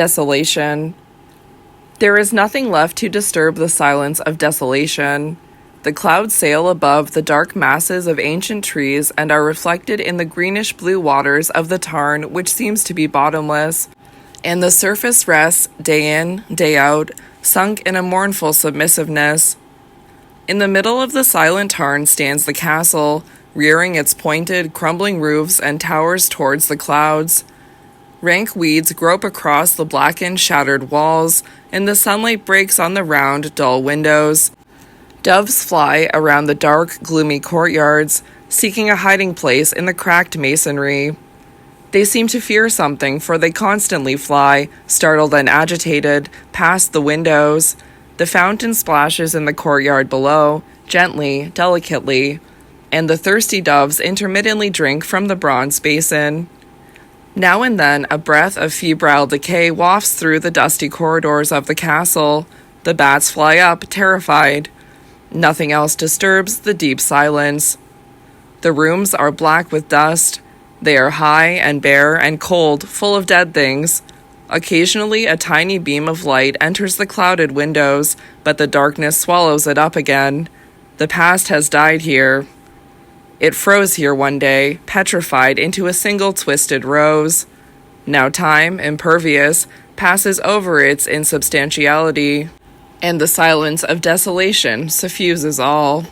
Desolation. There is nothing left to disturb the silence of desolation. The clouds sail above the dark masses of ancient trees and are reflected in the greenish-blue waters of the tarn, which seems to be bottomless, and the surface rests, day in, day out, sunk in a mournful submissiveness. In the middle of the silent tarn stands the castle, rearing its pointed, crumbling roofs and towers towards the clouds. Rank weeds grope across the blackened, shattered walls, and the sunlight breaks on the round, dull windows. Doves fly around the dark, gloomy courtyards, seeking a hiding place in the cracked masonry. They seem to fear something, for they constantly fly, startled and agitated, past the windows. The fountain splashes in the courtyard below, gently, delicately, and the thirsty doves intermittently drink from the bronze basin. Now and then a breath of febrile decay wafts through the dusty corridors of the castle. The bats fly up, terrified. Nothing else disturbs the deep silence. The rooms are black with dust. They are high and bare and cold, full of dead things. Occasionally a tiny beam of light enters the clouded windows, but the darkness swallows it up again. The past has died here. It froze here one day, petrified into a single twisted rose. Now time, impervious, passes over its insubstantiality, and the silence of desolation suffuses all.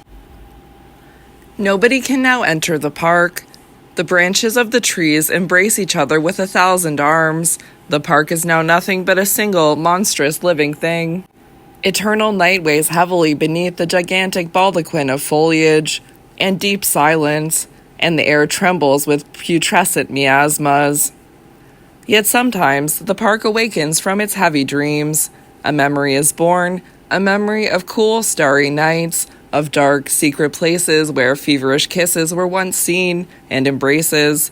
Nobody can now enter the park. The branches of the trees embrace each other with 1,000 arms. The park is now nothing but a single, monstrous living thing. Eternal night weighs heavily beneath the gigantic baldaquin of foliage, and deep silence, and the air trembles with putrescent miasmas. Yet sometimes the park awakens from its heavy dreams. A memory is born, a memory of cool, starry nights, of dark, secret places where feverish kisses were once seen, and embraces.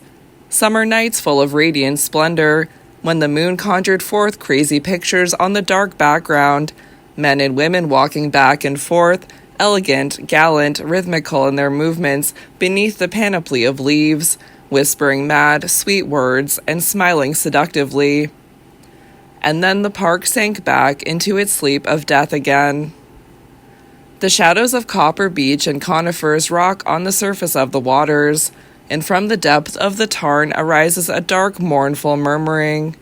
Summer nights full of radiant splendor, when the moon conjured forth crazy pictures on the dark background, men and women walking back and forth, elegant, gallant, rhythmical in their movements beneath the panoply of leaves, whispering mad, sweet words and smiling seductively. And then the park sank back into its sleep of death again. The shadows of copper beech and conifers rock on the surface of the waters, and from the depth of the tarn arises a dark, mournful murmuring.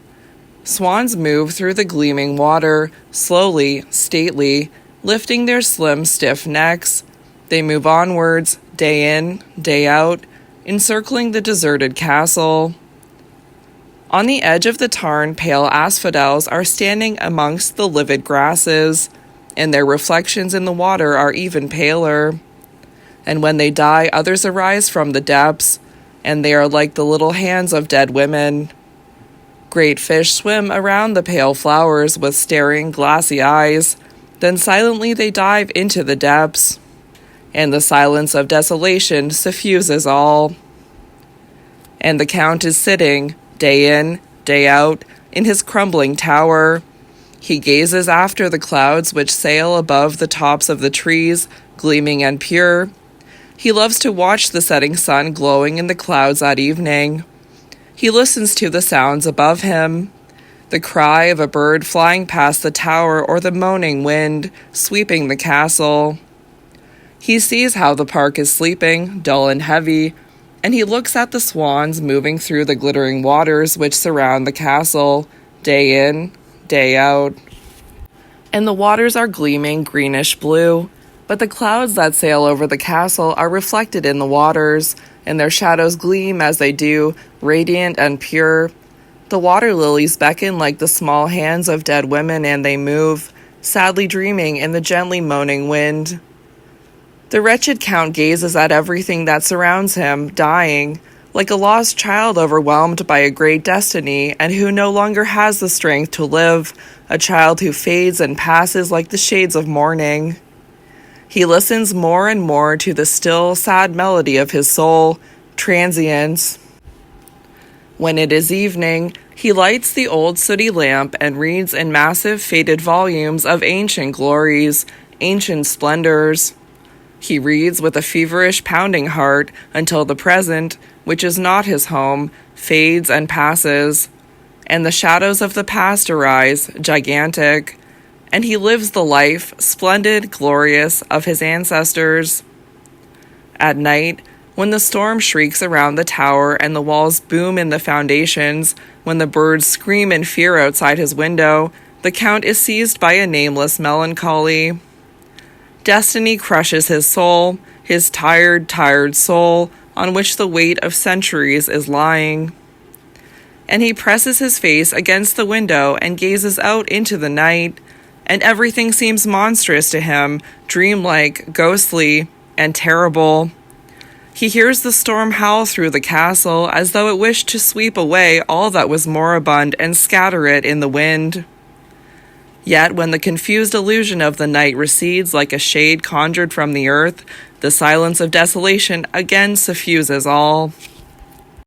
Swans move through the gleaming water, slowly, stately, lifting their slim, stiff necks. They move onwards, day in, day out, encircling the deserted castle. On the edge of the tarn, pale asphodels are standing amongst the livid grasses, and their reflections in the water are even paler. And when they die, others arise from the depths, and they are like the little hands of dead women. Great fish swim around the pale flowers with staring, glassy eyes. Then silently they dive into the depths, and the silence of desolation suffuses all. And the Count is sitting, day in, day out, in his crumbling tower. He gazes after the clouds which sail above the tops of the trees, gleaming and pure. He loves to watch the setting sun glowing in the clouds at evening. He listens to the sounds above him. The cry of a bird flying past the tower or the moaning wind sweeping the castle. He sees how the park is sleeping, dull and heavy, and he looks at the swans moving through the glittering waters which surround the castle, day in, day out. And the waters are gleaming greenish blue, but the clouds that sail over the castle are reflected in the waters, and their shadows gleam as they do, radiant and pure. The water lilies beckon like the small hands of dead women, and they move, sadly dreaming in the gently moaning wind. The wretched Count gazes at everything that surrounds him, dying, like a lost child overwhelmed by a great destiny and who no longer has the strength to live, a child who fades and passes like the shades of morning. He listens more and more to the still, sad melody of his soul, transience. When it is evening, he lights the old sooty lamp and reads in massive faded volumes of ancient glories, ancient splendors. He reads with a feverish pounding heart until the present, which is not his home, fades and passes. and the shadows of the past arise, gigantic, and he lives the life, splendid, glorious, of his ancestors. At night, when the storm shrieks around the tower and the walls boom in the foundations, when the birds scream in fear outside his window, the Count is seized by a nameless melancholy. Destiny crushes his soul, his tired, tired soul, on which the weight of centuries is lying. And he presses his face against the window and gazes out into the night, and everything seems monstrous to him, dreamlike, ghostly, and terrible. He hears the storm howl through the castle as though it wished to sweep away all that was moribund and scatter it in the wind. Yet when the confused illusion of the night recedes like a shade conjured from the earth, the silence of desolation again suffuses all.